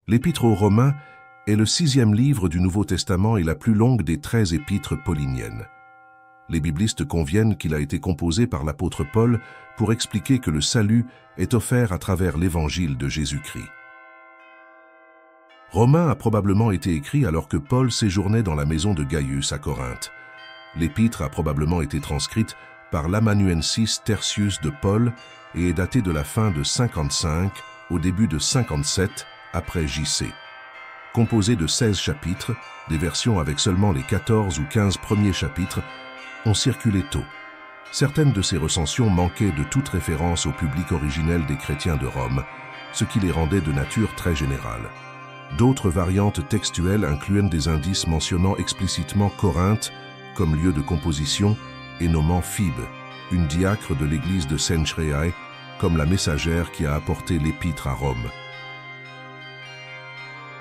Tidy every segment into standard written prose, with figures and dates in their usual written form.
L'Épître aux Romains est le 6e livre du Nouveau Testament et la plus longue des 13 épîtres pauliniennes. Les biblistes conviennent qu'il a été composé par l'apôtre Paul pour expliquer que le salut est offert à travers l'évangile de Jésus-Christ. Romains a probablement été écrit alors que Paul séjournait dans la maison de Gaius à Corinthe. L'épître a probablement été transcrite par l'amanuensis Tertius de Paul et est datée de la fin de 55 au début de 57 après J.C. Composée de 16 chapitres, des versions avec seulement les 14 ou 15 premiers chapitres ont circulé tôt. Certaines de ces recensions manquaient de toute référence au public originel des chrétiens de Rome, ce qui les rendait de nature très générale. D'autres variantes textuelles incluaient des indices mentionnant explicitement Corinthe comme lieu de composition et nommant Phoebe, une diacre de l'église de Cenchreae, comme la messagère qui a apporté l'épître à Rome.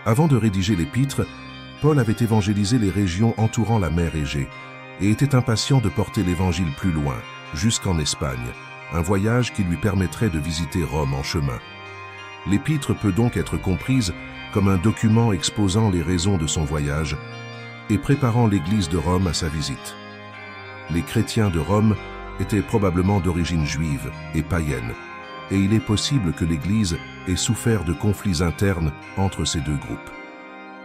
Avant de rédiger l'épître, Paul avait évangélisé les régions entourant la mer Égée et était impatient de porter l'évangile plus loin, jusqu'en Espagne, un voyage qui lui permettrait de visiter Rome en chemin. L'épître peut donc être comprise comme un document exposant les raisons de son voyage et préparant l'Église de Rome à sa visite. Les chrétiens de Rome étaient probablement d'origine juive et païenne, et il est possible que l'Église ait souffert de conflits internes entre ces deux groupes.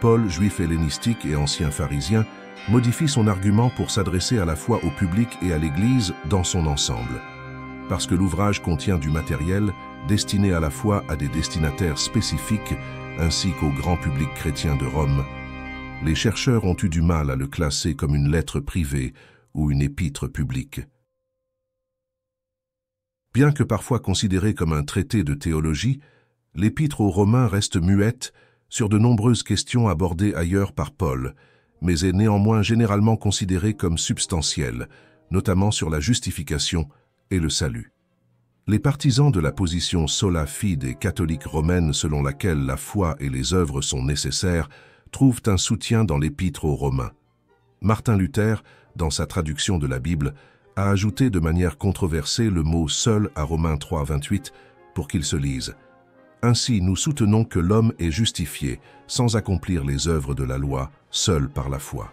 Paul, juif hellénistique et ancien pharisien, modifie son argument pour s'adresser à la fois au public et à l'Église dans son ensemble. Parce que l'ouvrage contient du matériel destiné à la fois à des destinataires spécifiques ainsi qu'au grand public chrétien de Rome, les chercheurs ont eu du mal à le classer comme une lettre privée ou une épître publique. Bien que parfois considéré comme un traité de théologie, l'Épître aux Romains reste muette sur de nombreuses questions abordées ailleurs par Paul, mais est néanmoins généralement considérée comme substantielle, notamment sur la justification et le salut. Les partisans de la position sola fide catholique romaine selon laquelle la foi et les œuvres sont nécessaires trouvent un soutien dans l'Épître aux Romains. Martin Luther, dans sa traduction de la Bible, a ajouté de manière controversée le mot « seul » à Romains 3, 28 pour qu'il se lise. Ainsi, nous soutenons que l'homme est justifié, sans accomplir les œuvres de la loi, seul par la foi.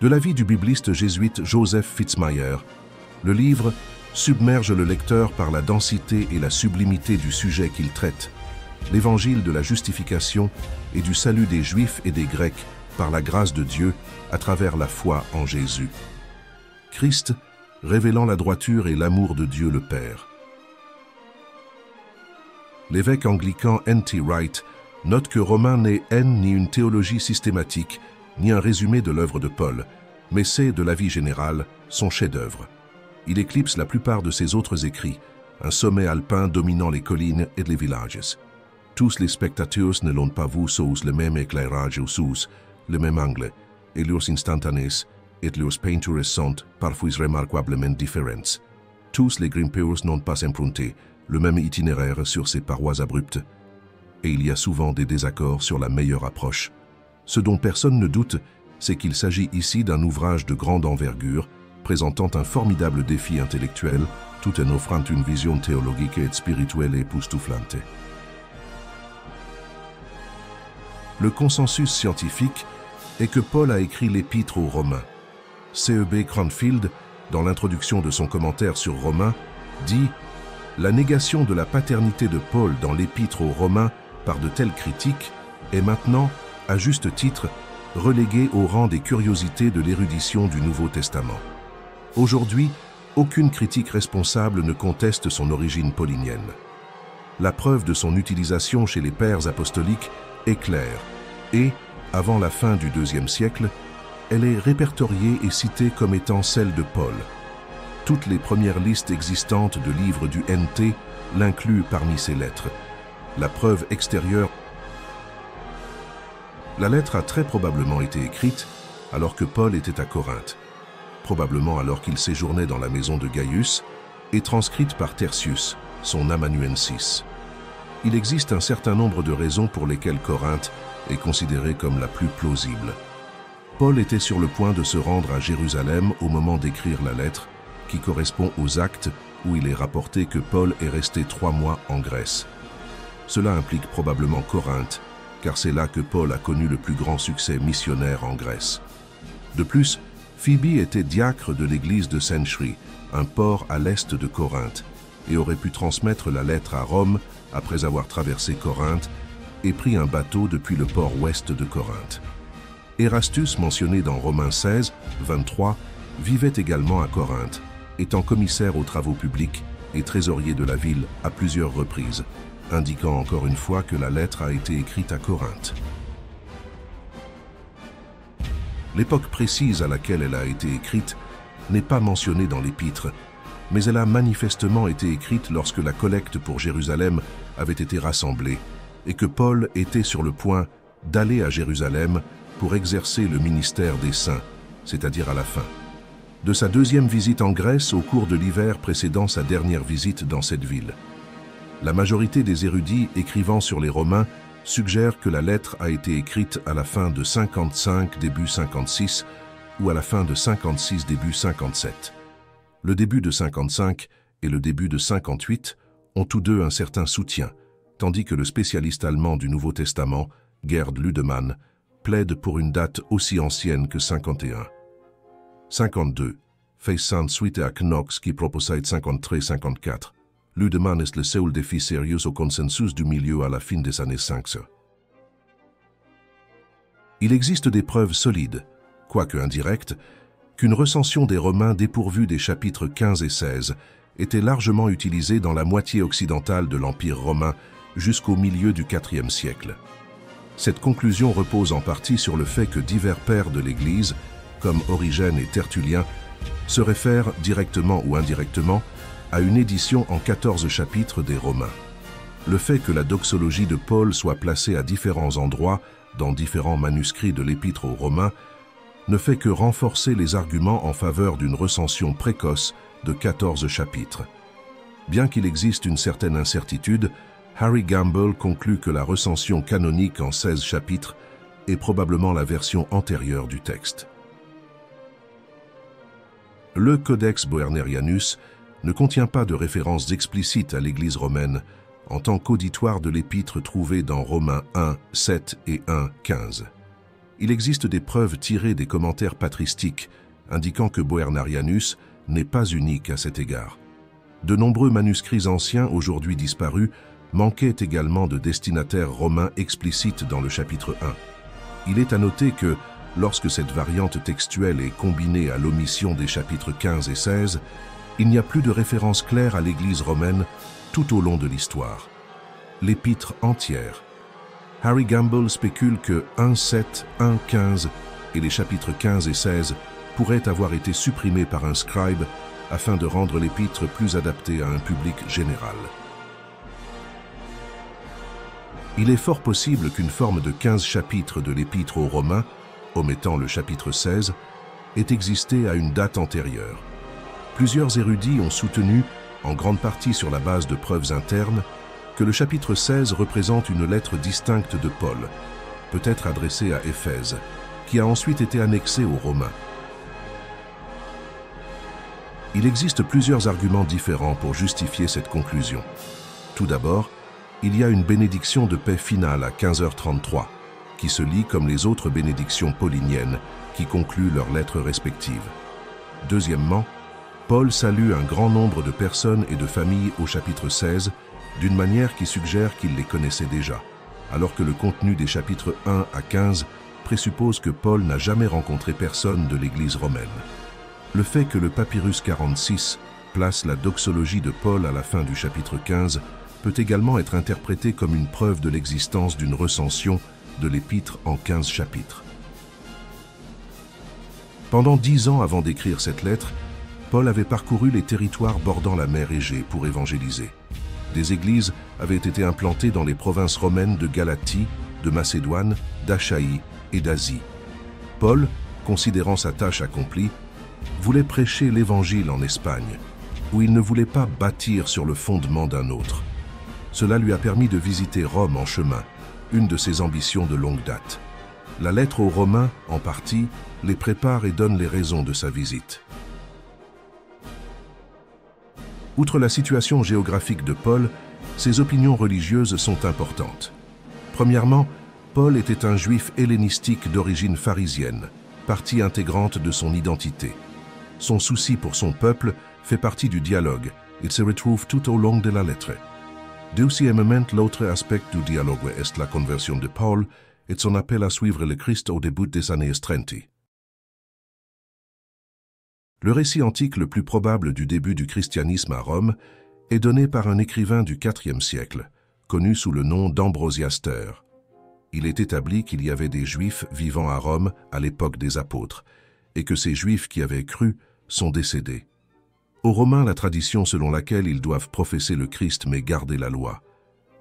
De l'avis du bibliste jésuite Joseph Fitzmyer, le livre submerge le lecteur par la densité et la sublimité du sujet qu'il traite, l'évangile de la justification et du salut des Juifs et des Grecs par la grâce de Dieu à travers la foi en Jésus. Christ, révélant la droiture et l'amour de Dieu le Père. L'évêque anglican N.T. Wright note que Romains n'est ni une théologie systématique, ni un résumé de l'œuvre de Paul, mais c'est, de l'avis général, son chef-d'œuvre. Il éclipse la plupart de ses autres écrits, un sommet alpin dominant les collines et les villages. Tous les spectateurs ne l'ont pas vu sous le même éclairage ou sous le même angle, et leurs instantanés et leurs peintures sont parfois remarquablement différentes. Tous les grimpeurs n'ont pas emprunté le même itinéraire sur ces parois abruptes, et il y a souvent des désaccords sur la meilleure approche. Ce dont personne ne doute, c'est qu'il s'agit ici d'un ouvrage de grande envergure, présentant un formidable défi intellectuel, tout en offrant une vision théologique et spirituelle époustouflante. Le consensus scientifique est que Paul a écrit l'Épître aux Romains. C.E.B. Cranfield, dans l'introduction de son commentaire sur Romains, dit « La négation de la paternité de Paul dans l'Épître aux Romains par de telles critiques est maintenant, à juste titre, reléguée au rang des curiosités de l'érudition du Nouveau Testament. Aujourd'hui, aucune critique responsable ne conteste son origine paulinienne. La preuve de son utilisation chez les pères apostoliques est claire et, avant la fin du IIe siècle, elle est répertoriée et citée comme étant celle de Paul. Toutes les premières listes existantes de livres du NT l'incluent parmi ces lettres. La preuve extérieure. La lettre a très probablement été écrite alors que Paul était à Corinthe, probablement alors qu'il séjournait dans la maison de Gaius, et transcrite par Tertius, son amanuensis. Il existe un certain nombre de raisons pour lesquelles Corinthe est considérée comme la plus plausible. Paul était sur le point de se rendre à Jérusalem au moment d'écrire la lettre, qui correspond aux Actes où il est rapporté que Paul est resté 3 mois en Grèce. Cela implique probablement Corinthe, car c'est là que Paul a connu le plus grand succès missionnaire en Grèce. De plus, Phoebe était diacre de l'église de Cenchreae, un port à l'est de Corinthe, et aurait pu transmettre la lettre à Rome après avoir traversé Corinthe et pris un bateau depuis le port ouest de Corinthe. Erastus, mentionné dans Romains 16, 23, vivait également à Corinthe, étant commissaire aux travaux publics et trésorier de la ville à plusieurs reprises, indiquant encore une fois que la lettre a été écrite à Corinthe. L'époque précise à laquelle elle a été écrite n'est pas mentionnée dans l'épître, mais elle a manifestement été écrite lorsque la collecte pour Jérusalem avait été rassemblée et que Paul était sur le point d'aller à Jérusalem pour exercer le ministère des saints, c'est-à-dire à la fin de sa deuxième visite en Grèce au cours de l'hiver précédant sa dernière visite dans cette ville. La majorité des érudits écrivant sur les Romains suggèrent que la lettre a été écrite à la fin de 55, début 56, ou à la fin de 56, début 57. Le début de 55 et le début de 58 ont tous deux un certain soutien, tandis que le spécialiste allemand du Nouveau Testament, Gerd Lüdemann, plaide pour une date aussi ancienne que 51. 52. Faisant suite à Knox qui proposait 53-54. Lüdemann est le seul défi sérieux au consensus du milieu à la fin des années 500. Il existe des preuves solides, quoique indirectes, qu'une recension des Romains dépourvue des chapitres 15 et 16 était largement utilisée dans la moitié occidentale de l'Empire romain jusqu'au milieu du IVe siècle. Cette conclusion repose en partie sur le fait que divers pères de l'Église, comme Origène et Tertullien, se réfèrent directement ou indirectement à une édition en 14 chapitres des Romains. Le fait que la doxologie de Paul soit placée à différents endroits dans différents manuscrits de l'Épître aux Romains ne fait que renforcer les arguments en faveur d'une recension précoce de 14 chapitres. Bien qu'il existe une certaine incertitude, Harry Gamble conclut que la recension canonique en 16 chapitres est probablement la version antérieure du texte. Le Codex Boernerianus ne contient pas de références explicites à l'Église romaine en tant qu'auditoire de l'épître trouvé dans Romains 1, 7 et 1, 15. Il existe des preuves tirées des commentaires patristiques indiquant que Boernerianus n'est pas unique à cet égard. De nombreux manuscrits anciens aujourd'hui disparus manquaient également de destinataires romains explicites dans le chapitre 1. Il est à noter que, lorsque cette variante textuelle est combinée à l'omission des chapitres 15 et 16, il n'y a plus de référence claire à l'Église romaine tout au long de l'histoire. L'épître entière. Harry Gamble spécule que 1.7, 1.15 et les chapitres 15 et 16 pourraient avoir été supprimés par un scribe afin de rendre l'épître plus adapté à un public général. Il est fort possible qu'une forme de 15 chapitres de l'épître aux Romains, omettant le chapitre 16, ait existé à une date antérieure. Plusieurs érudits ont soutenu, en grande partie sur la base de preuves internes, que le chapitre 16 représente une lettre distincte de Paul, peut-être adressée à Éphèse, qui a ensuite été annexée aux Romains. Il existe plusieurs arguments différents pour justifier cette conclusion. Tout d'abord, il y a une bénédiction de paix finale à 15h33, qui se lit comme les autres bénédictions pauliniennes qui concluent leurs lettres respectives. Deuxièmement, Paul salue un grand nombre de personnes et de familles au chapitre 16 d'une manière qui suggère qu'il les connaissait déjà, alors que le contenu des chapitres 1 à 15 présuppose que Paul n'a jamais rencontré personne de l'Église romaine. Le fait que le papyrus 46 place la doxologie de Paul à la fin du chapitre 15 peut également être interprété comme une preuve de l'existence d'une recension de l'épître en 15 chapitres. Pendant 10 ans avant d'écrire cette lettre, Paul avait parcouru les territoires bordant la mer Égée pour évangéliser. Des églises avaient été implantées dans les provinces romaines de Galatie, de Macédoine, d'Achaïe et d'Asie. Paul, considérant sa tâche accomplie, voulait prêcher l'Évangile en Espagne, où il ne voulait pas bâtir sur le fondement d'un autre. Cela lui a permis de visiter Rome en chemin, une de ses ambitions de longue date. La lettre aux Romains, en partie, les prépare et donne les raisons de sa visite. Outre la situation géographique de Paul, Ses opinions religieuses sont importantes. Premièrement, Paul était un juif hellénistique d'origine pharisienne, partie intégrante de son identité. Son souci pour son peuple fait partie du dialogue. Il se retrouve tout au long de la lettre. Deuxièmement, l'autre aspect du dialogue est la conversion de Paul et son appel à suivre le Christ au début des années 30. Le récit antique le plus probable du début du christianisme à Rome est donné par un écrivain du IVe siècle, connu sous le nom d'Ambrosiaster. Il est établi qu'il y avait des Juifs vivant à Rome à l'époque des apôtres, et que ces Juifs qui avaient cru sont décédés. Aux Romains, la tradition selon laquelle ils doivent professer le Christ mais garder la loi.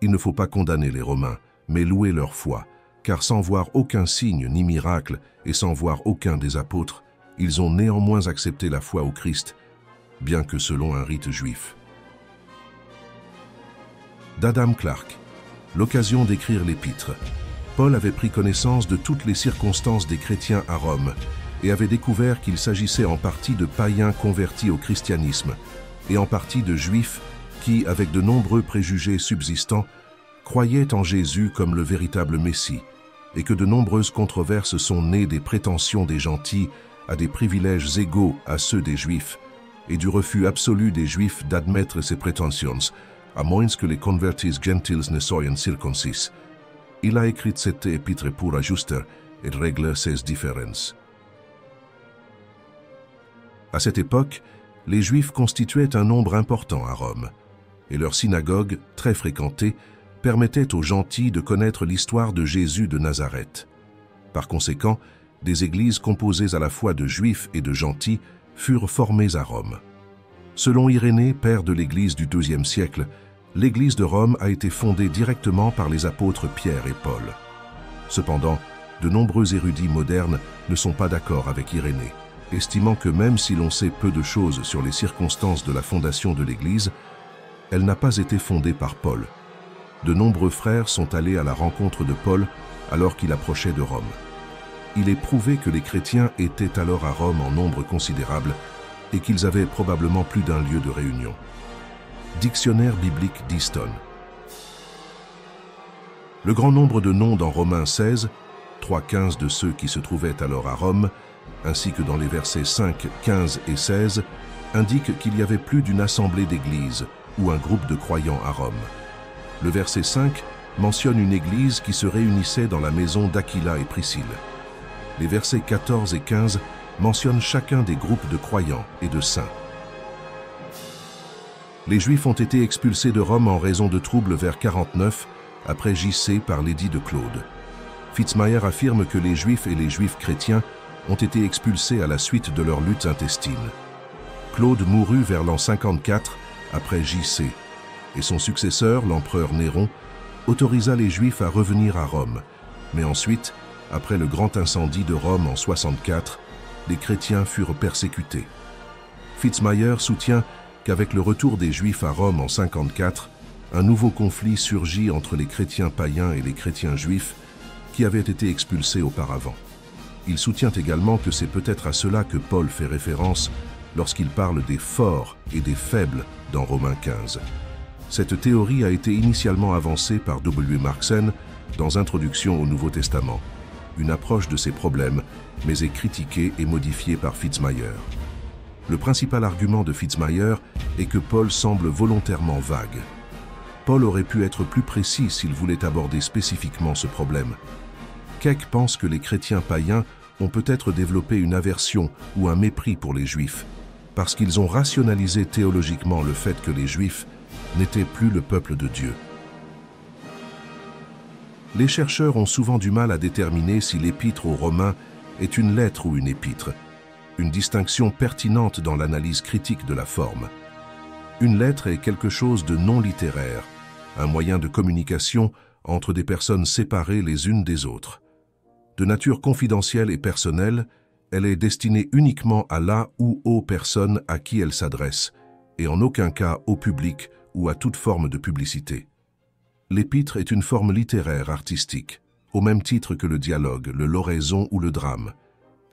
Il ne faut pas condamner les Romains, mais louer leur foi, car sans voir aucun signe ni miracle et sans voir aucun des apôtres, ils ont néanmoins accepté la foi au Christ, bien que selon un rite juif. D'Adam Clarke, l'occasion d'écrire l'épître. Paul avait pris connaissance de toutes les circonstances des chrétiens à Rome et avait découvert qu'il s'agissait en partie de païens convertis au christianisme et en partie de juifs qui, avec de nombreux préjugés subsistants, croyaient en Jésus comme le véritable Messie et que de nombreuses controverses sont nées des prétentions des gentils à des privilèges égaux à ceux des Juifs et du refus absolu des Juifs d'admettre ces prétentions, à moins que les convertis gentils ne soient circoncis. Il a écrit cette épître pour ajuster et régler ces différences. À cette époque, les Juifs constituaient un nombre important à Rome, et leur synagogue, très fréquentée, permettait aux gentils de connaître l'histoire de Jésus de Nazareth. Par conséquent, des églises composées à la fois de Juifs et de gentils furent formées à Rome. Selon Irénée, père de l'Église du IIe siècle, l'Église de Rome a été fondée directement par les apôtres Pierre et Paul. Cependant, de nombreux érudits modernes ne sont pas d'accord avec Irénée, estimant que même si l'on sait peu de choses sur les circonstances de la fondation de l'Église, elle n'a pas été fondée par Paul. De nombreux frères sont allés à la rencontre de Paul alors qu'il approchait de Rome. Il est prouvé que les chrétiens étaient alors à Rome en nombre considérable et qu'ils avaient probablement plus d'un lieu de réunion. Dictionnaire biblique d'Easton. Le grand nombre de noms dans Romains 16, 3-15 de ceux qui se trouvaient alors à Rome, ainsi que dans les versets 5, 15 et 16, indiquent qu'il y avait plus d'une assemblée d'églises ou un groupe de croyants à Rome. Le verset 5 mentionne une église qui se réunissait dans la maison d'Aquila et Priscille. Les versets 14 et 15 mentionnent chacun des groupes de croyants et de saints. Les Juifs ont été expulsés de Rome en raison de troubles vers 49, après JC par l'édit de Claude. Fitzmayer affirme que les Juifs et les Juifs chrétiens ont été expulsés à la suite de leurs luttes intestines. Claude mourut vers l'an 54 après JC, et son successeur, l'empereur Néron, autorisa les Juifs à revenir à Rome, mais ensuite, après le grand incendie de Rome en 64, les chrétiens furent persécutés. Fitzmayer soutient qu'avec le retour des Juifs à Rome en 54, un nouveau conflit surgit entre les chrétiens païens et les chrétiens juifs qui avaient été expulsés auparavant. Il soutient également que c'est peut-être à cela que Paul fait référence lorsqu'il parle des forts et des faibles dans Romains 15. Cette théorie a été initialement avancée par W. Marksen dans Introduction au Nouveau Testament. Une approche de ces problèmes, mais est critiquée et modifiée par Fitzmayer. Le principal argument de Fitzmayer est que Paul semble volontairement vague. Paul aurait pu être plus précis s'il voulait aborder spécifiquement ce problème. Keck pense que les chrétiens païens ont peut-être développé une aversion ou un mépris pour les Juifs, parce qu'ils ont rationalisé théologiquement le fait que les Juifs n'étaient plus le peuple de Dieu. Les chercheurs ont souvent du mal à déterminer si l'épître aux Romains est une lettre ou une épître, une distinction pertinente dans l'analyse critique de la forme. Une lettre est quelque chose de non littéraire, un moyen de communication entre des personnes séparées les unes des autres. De nature confidentielle et personnelle, elle est destinée uniquement à la ou aux personnes à qui elle s'adresse, et en aucun cas au public ou à toute forme de publicité. L'épître est une forme littéraire artistique, au même titre que le dialogue, le l'oraison ou le drame.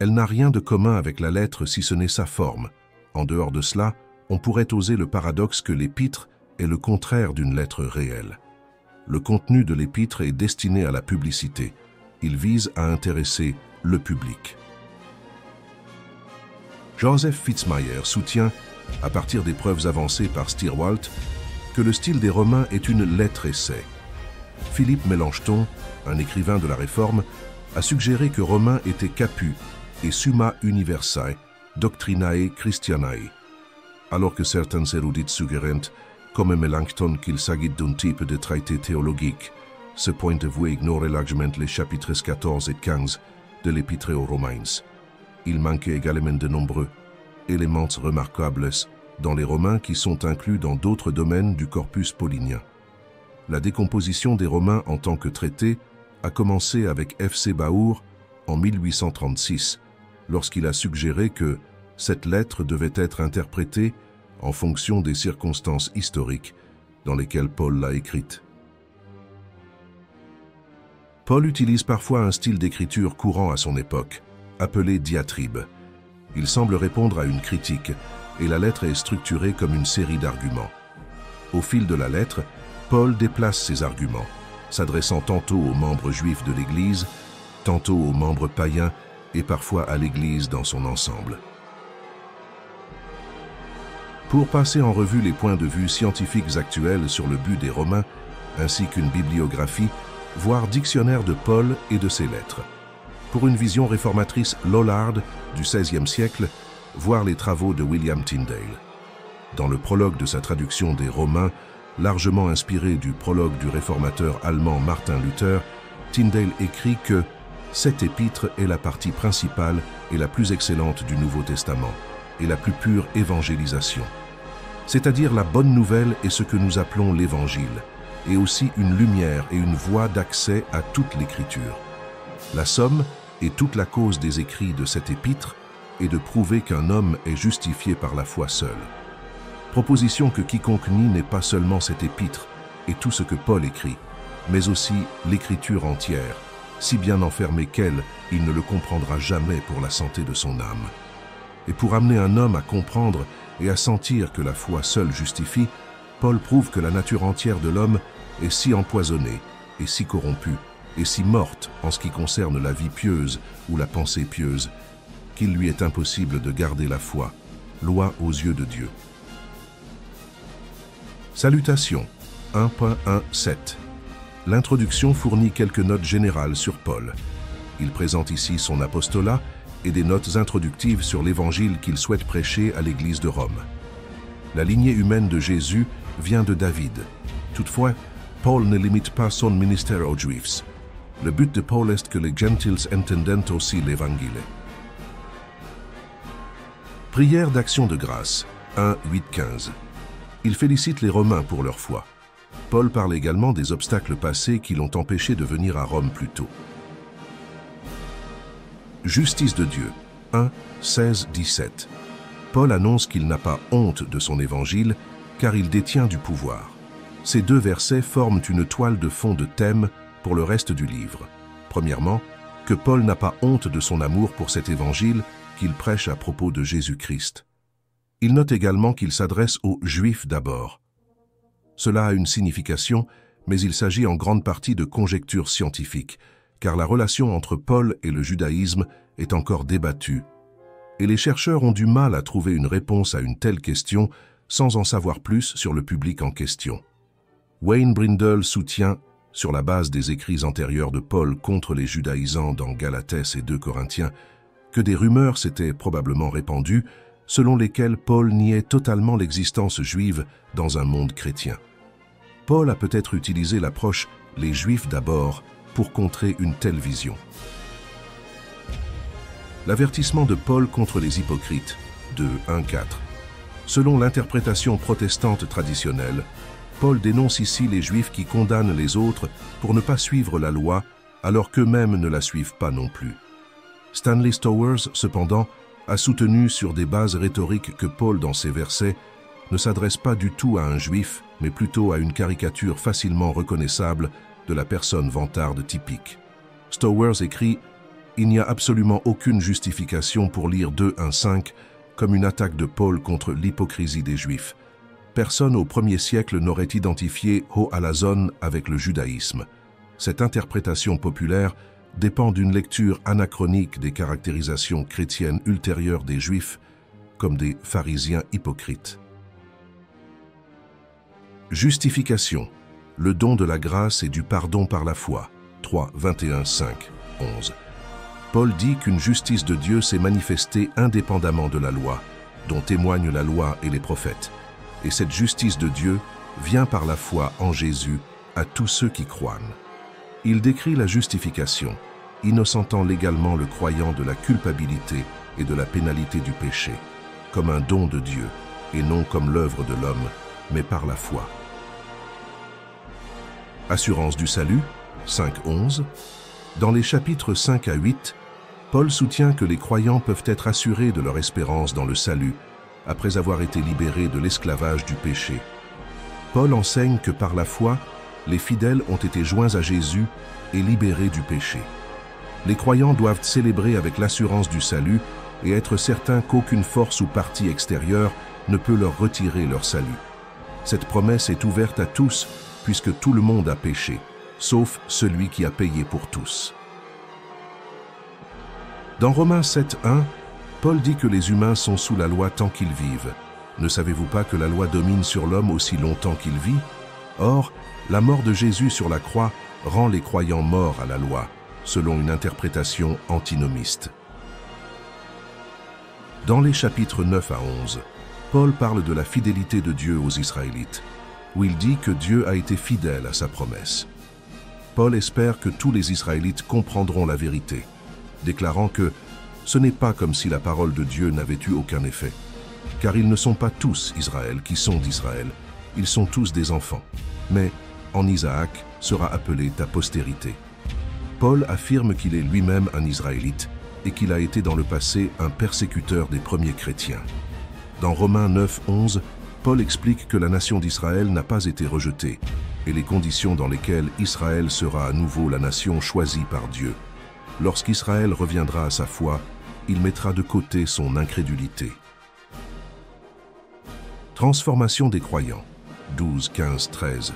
Elle n'a rien de commun avec la lettre si ce n'est sa forme. En dehors de cela, on pourrait oser le paradoxe que l'épître est le contraire d'une lettre réelle. Le contenu de l'épître est destiné à la publicité. Il vise à intéresser le public. Joseph Fitzmyer soutient, à partir des preuves avancées par Stierwalt, que le style des Romains est une lettre-essai. Philippe Mélanchthon, un écrivain de la Réforme, a suggéré que Romain était capu et summa universae, doctrinae Christianae, alors que certains érudites suggèrent, comme Mélanchthon, qu'il s'agit d'un type de traité théologique. Ce point de vue ignore largement les chapitres 14 et 15 de l'Épître aux Romains. Il manquait également de nombreux éléments remarquables dans les Romains qui sont inclus dans d'autres domaines du corpus paulinien. La décomposition des Romains en tant que traité a commencé avec F.C. Baur en 1836, lorsqu'il a suggéré que cette lettre devait être interprétée en fonction des circonstances historiques dans lesquelles Paul l'a écrite. Paul utilise parfois un style d'écriture courant à son époque, appelé diatribe. Il semble répondre à une critique, et la lettre est structurée comme une série d'arguments. Au fil de la lettre, Paul déplace ses arguments, s'adressant tantôt aux membres juifs de l'Église, tantôt aux membres païens et parfois à l'Église dans son ensemble. Pour passer en revue les points de vue scientifiques actuels sur le but des Romains, ainsi qu'une bibliographie, voir Dictionnaire de Paul et de ses lettres. Pour une vision réformatrice lollarde du XVIe siècle, voir les travaux de William Tyndale. Dans le prologue de sa traduction des Romains, largement inspiré du prologue du réformateur allemand Martin Luther, Tyndale écrit que cette épître est la partie principale et la plus excellente du Nouveau Testament et la plus pure évangélisation. C'est-à-dire la bonne nouvelle est ce que nous appelons l'Évangile, et aussi une lumière et une voie d'accès à toute l'Écriture. La somme et toute la cause des écrits de cette épître est de prouver qu'un homme est justifié par la foi seule. Proposition que quiconque nie n'est pas seulement cette épître et tout ce que Paul écrit, mais aussi l'Écriture entière, si bien enfermée qu'elle, il ne le comprendra jamais pour la santé de son âme. Et pour amener un homme à comprendre et à sentir que la foi seule justifie, Paul prouve que la nature entière de l'homme est si empoisonnée et si corrompue et si morte en ce qui concerne la vie pieuse ou la pensée pieuse, qu'il lui est impossible de garder la foi, loi aux yeux de Dieu. Salutations 1.17. L'introduction fournit quelques notes générales sur Paul. Il présente ici son apostolat et des notes introductives sur l'évangile qu'il souhaite prêcher à l'Église de Rome. La lignée humaine de Jésus vient de David. Toutefois, Paul ne limite pas son ministère aux Juifs. Le but de Paul est que les Gentiles entendent aussi l'Évangile. Prière d'action de grâce 1.8.15. Il félicite les Romains pour leur foi. Paul parle également des obstacles passés qui l'ont empêché de venir à Rome plus tôt. Justice de Dieu 1.16.17. Paul annonce qu'il n'a pas honte de son évangile car il détient du pouvoir. Ces deux versets forment une toile de fond de thème pour le reste du livre. Premièrement, que Paul n'a pas honte de son amour pour cet évangile qu'il prêche à propos de Jésus-Christ. Il note également qu'il s'adresse aux Juifs d'abord. Cela a une signification, mais il s'agit en grande partie de conjectures scientifiques, car la relation entre Paul et le judaïsme est encore débattue, et les chercheurs ont du mal à trouver une réponse à une telle question sans en savoir plus sur le public en question. Wayne Brindle soutient, sur la base des écrits antérieurs de Paul contre les judaïsants dans Galatès et 2 Corinthiens, que des rumeurs s'étaient probablement répandues selon lesquelles Paul niait totalement l'existence juive dans un monde chrétien. Paul a peut-être utilisé l'approche « les Juifs d'abord » pour contrer une telle vision. L'avertissement de Paul contre les hypocrites, de 1.4. Selon l'interprétation protestante traditionnelle, Paul dénonce ici les Juifs qui condamnent les autres pour ne pas suivre la loi alors qu'eux-mêmes ne la suivent pas non plus. Stanley Stowers, cependant, a soutenu sur des bases rhétoriques que Paul, dans ses versets, ne s'adresse pas du tout à un juif, mais plutôt à une caricature facilement reconnaissable de la personne vantarde typique. Stowers écrit « Il n'y a absolument aucune justification pour lire 2.1.5 comme une attaque de Paul contre l'hypocrisie des Juifs. Personne au 1er siècle n'aurait identifié Ho-Alazon avec le judaïsme. Cette interprétation populaire dépend d'une lecture anachronique des caractérisations chrétiennes ultérieures des Juifs comme des pharisiens hypocrites. Justification, le don de la grâce et du pardon par la foi. 3, 21, 5, 11. Paul dit qu'une justice de Dieu s'est manifestée indépendamment de la loi, dont témoignent la loi et les prophètes. Et cette justice de Dieu vient par la foi en Jésus à tous ceux qui croient. Il décrit la justification, innocentant légalement le croyant de la culpabilité et de la pénalité du péché, comme un don de Dieu, et non comme l'œuvre de l'homme, mais par la foi. Assurance du salut, 5-11. Dans les chapitres 5 à 8, Paul soutient que les croyants peuvent être assurés de leur espérance dans le salut, après avoir été libérés de l'esclavage du péché. Paul enseigne que par la foi, les fidèles ont été joints à Jésus et libérés du péché. Les croyants doivent célébrer avec l'assurance du salut et être certains qu'aucune force ou partie extérieure ne peut leur retirer leur salut. Cette promesse est ouverte à tous, puisque tout le monde a péché, sauf celui qui a payé pour tous. Dans Romains 7:1, Paul dit que les humains sont sous la loi tant qu'ils vivent. Ne savez-vous pas que la loi domine sur l'homme aussi longtemps qu'il vit? Or, la mort de Jésus sur la croix rend les croyants morts à la loi, selon une interprétation antinomiste. Dans les chapitres 9 à 11, Paul parle de la fidélité de Dieu aux Israélites, où il dit que Dieu a été fidèle à sa promesse. Paul espère que tous les Israélites comprendront la vérité, déclarant que ce n'est pas comme si la parole de Dieu n'avait eu aucun effet, car ils ne sont pas tous Israël qui sont d'Israël, ils sont tous des enfants, mais en Isaac sera appelé ta postérité. Paul affirme qu'il est lui-même un Israélite et qu'il a été dans le passé un persécuteur des premiers chrétiens. Dans Romains 9:11, Paul explique que la nation d'Israël n'a pas été rejetée et les conditions dans lesquelles Israël sera à nouveau la nation choisie par Dieu. Lorsqu'Israël reviendra à sa foi, il mettra de côté son incrédulité. Transformation des croyants, 12, 15, 13.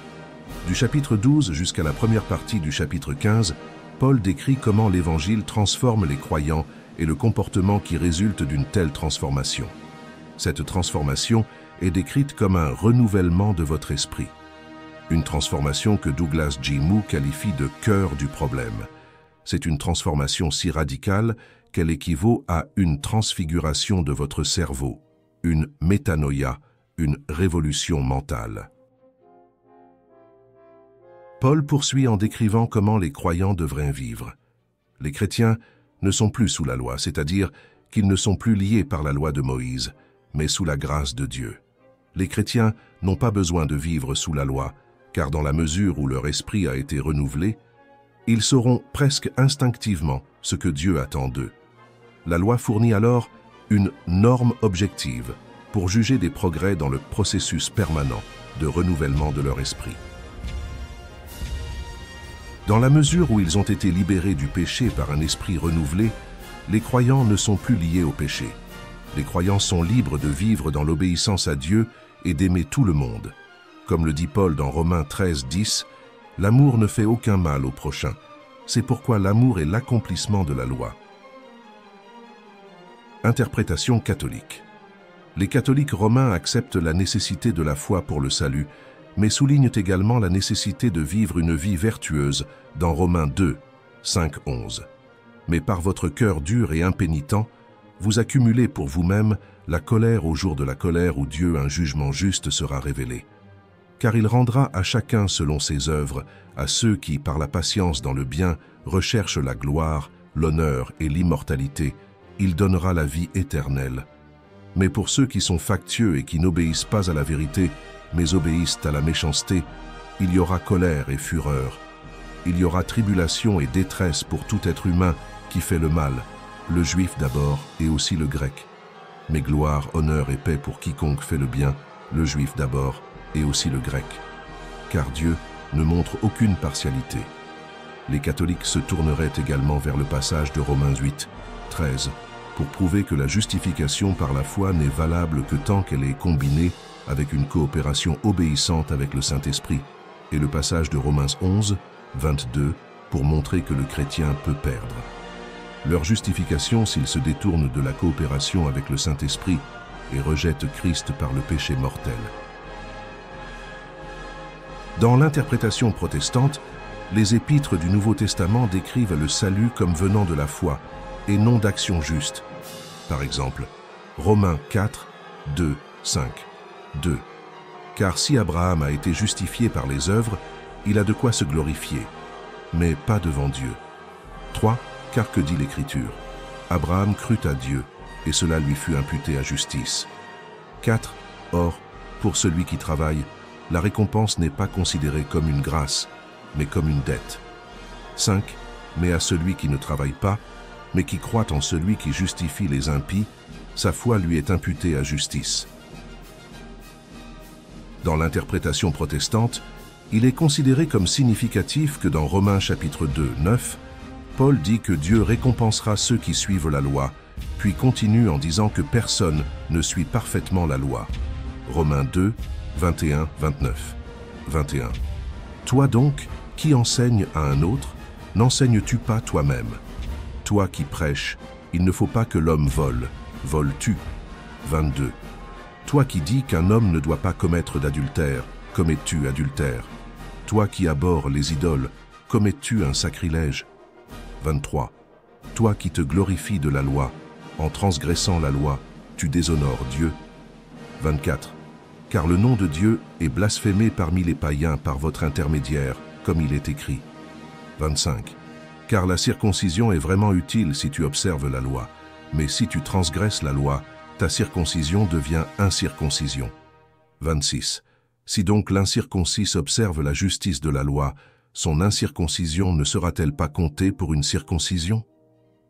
Du chapitre 12 jusqu'à la première partie du chapitre 15, Paul décrit comment l'Évangile transforme les croyants et le comportement qui résulte d'une telle transformation. Cette transformation est décrite comme un renouvellement de votre esprit. Une transformation que Douglas J. Moo qualifie de « cœur du problème ». C'est une transformation si radicale qu'elle équivaut à une transfiguration de votre cerveau, une métanoïa, une révolution mentale. Paul poursuit en décrivant comment les croyants devraient vivre. Les chrétiens ne sont plus sous la loi, c'est-à-dire qu'ils ne sont plus liés par la loi de Moïse, mais sous la grâce de Dieu. Les chrétiens n'ont pas besoin de vivre sous la loi, car dans la mesure où leur esprit a été renouvelé, ils sauront presque instinctivement ce que Dieu attend d'eux. La loi fournit alors une norme objective pour juger des progrès dans le processus permanent de renouvellement de leur esprit. Dans la mesure où ils ont été libérés du péché par un esprit renouvelé, les croyants ne sont plus liés au péché. Les croyants sont libres de vivre dans l'obéissance à Dieu et d'aimer tout le monde. Comme le dit Paul dans Romains 13:10, « L'amour ne fait aucun mal au prochain. C'est pourquoi l'amour est l'accomplissement de la loi. » Interprétation catholique. Les catholiques romains acceptent la nécessité de la foi pour le salut, mais soulignent également la nécessité de vivre une vie vertueuse dans Romains 2, 5-11. Mais par votre cœur dur et impénitent, vous accumulez pour vous-même la colère au jour de la colère où Dieu un jugement juste sera révélé. Car il rendra à chacun selon ses œuvres, à ceux qui, par la patience dans le bien, recherchent la gloire, l'honneur et l'immortalité, il donnera la vie éternelle. Mais pour ceux qui sont factieux et qui n'obéissent pas à la vérité, mais obéissent à la méchanceté, il y aura colère et fureur. Il y aura tribulation et détresse pour tout être humain qui fait le mal, le juif d'abord et aussi le grec. Mais gloire, honneur et paix pour quiconque fait le bien, le juif d'abord et aussi le grec. Car Dieu ne montre aucune partialité. Les catholiques se tourneraient également vers le passage de Romains 8, 13, pour prouver que la justification par la foi n'est valable que tant qu'elle est combinée avec une coopération obéissante avec le Saint-Esprit, et le passage de Romains 11, 22, pour montrer que le chrétien peut perdre. Leur justification s'ils se détournent de la coopération avec le Saint-Esprit et rejettent Christ par le péché mortel. Dans l'interprétation protestante, les épîtres du Nouveau Testament décrivent le salut comme venant de la foi et non d'actions justes. Par exemple, Romains 4, 2, 5, 2. Car si Abraham a été justifié par les œuvres, il a de quoi se glorifier, mais pas devant Dieu. 3. Car que dit l'Écriture? Abraham crut à Dieu, et cela lui fut imputé à justice. 4. Or, pour celui qui travaille, la récompense n'est pas considérée comme une grâce, mais comme une dette. 5. Mais à celui qui ne travaille pas, mais qui croit en celui qui justifie les impies, sa foi lui est imputée à justice. Dans l'interprétation protestante, il est considéré comme significatif que dans Romains chapitre 2, 9, Paul dit que Dieu récompensera ceux qui suivent la loi, puis continue en disant que personne ne suit parfaitement la loi. Romains 2, 21, 29. 21. Toi donc, qui enseigne à un autre, n'enseignes-tu pas toi-même? Toi qui prêches, il ne faut pas que l'homme vole. Voles-tu? 22. Toi qui dis qu'un homme ne doit pas commettre d'adultère, commets-tu adultère? Toi qui abhorres les idoles, commets-tu un sacrilège? 23. Toi qui te glorifies de la loi, en transgressant la loi, tu déshonores Dieu. 24. Car le nom de Dieu est blasphémé parmi les païens par votre intermédiaire, comme il est écrit. 25. Car la circoncision est vraiment utile si tu observes la loi, mais si tu transgresses la loi, ta circoncision devient incirconcision. 26. Si donc l'incirconcis observe la justice de la loi, son incirconcision ne sera-t-elle pas comptée pour une circoncision?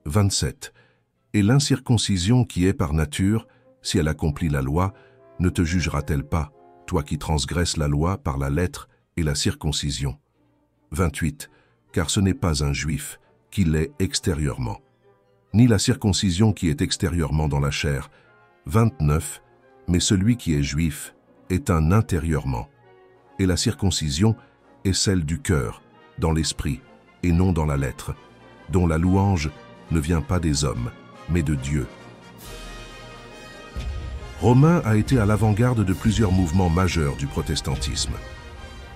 27. Et l'incirconcision qui est par nature, si elle accomplit la loi, ne te jugera-t-elle pas, toi qui transgresses la loi par la lettre et la circoncision? 28. Car ce n'est pas un juif qui l'est extérieurement, ni la circoncision qui est extérieurement dans la chair. 29. Mais celui qui est juif est un intérieurement, et la circoncision est celle du cœur, dans l'esprit, et non dans la lettre, dont la louange ne vient pas des hommes, mais de Dieu. Romain a été à l'avant-garde de plusieurs mouvements majeurs du protestantisme.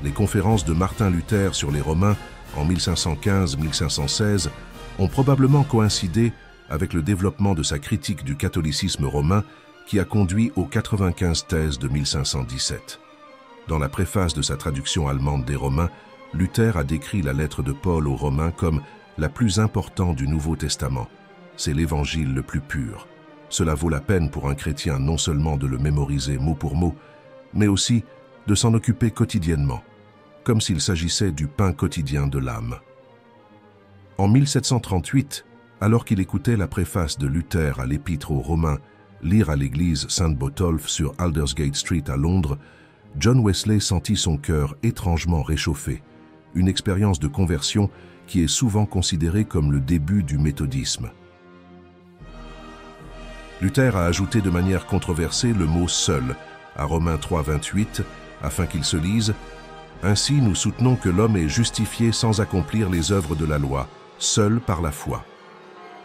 Les conférences de Martin Luther sur les Romains en 1515-1516 ont probablement coïncidé avec le développement de sa critique du catholicisme romain qui a conduit aux 95 thèses de 1517. Dans la préface de sa traduction allemande des Romains, Luther a décrit la lettre de Paul aux Romains comme la plus importante du Nouveau Testament. C'est l'évangile le plus pur. Cela vaut la peine pour un chrétien non seulement de le mémoriser mot pour mot, mais aussi de s'en occuper quotidiennement, comme s'il s'agissait du pain quotidien de l'âme. En 1738, alors qu'il écoutait la préface de Luther à l'Épître aux Romains lire à l'église Saint-Botolph sur Aldersgate Street à Londres, John Wesley sentit son cœur étrangement réchauffé, une expérience de conversion qui est souvent considérée comme le début du méthodisme. Luther a ajouté de manière controversée le mot « seul » à Romains 3, 28, afin qu'il se lise « Ainsi nous soutenons que l'homme est justifié sans accomplir les œuvres de la loi, seul par la foi. »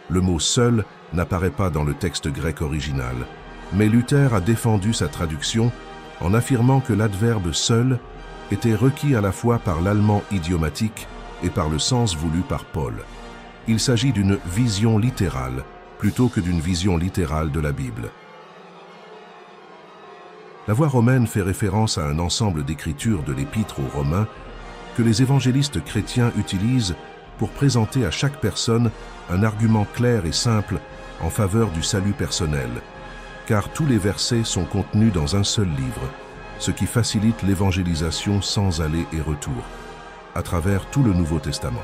Le mot « seul » n'apparaît pas dans le texte grec original, mais Luther a défendu sa traduction en affirmant que l'adverbe « seul » était requis à la fois par l'allemand idiomatique et par le sens voulu par Paul. Il s'agit d'une vision littérale plutôt que d'une vision littérale de la Bible. La voix romaine fait référence à un ensemble d'écritures de l'Épître aux Romains que les évangélistes chrétiens utilisent pour présenter à chaque personne un argument clair et simple en faveur du salut personnel, car tous les versets sont contenus dans un seul livre, ce qui facilite l'évangélisation sans aller et retour, à travers tout le Nouveau Testament.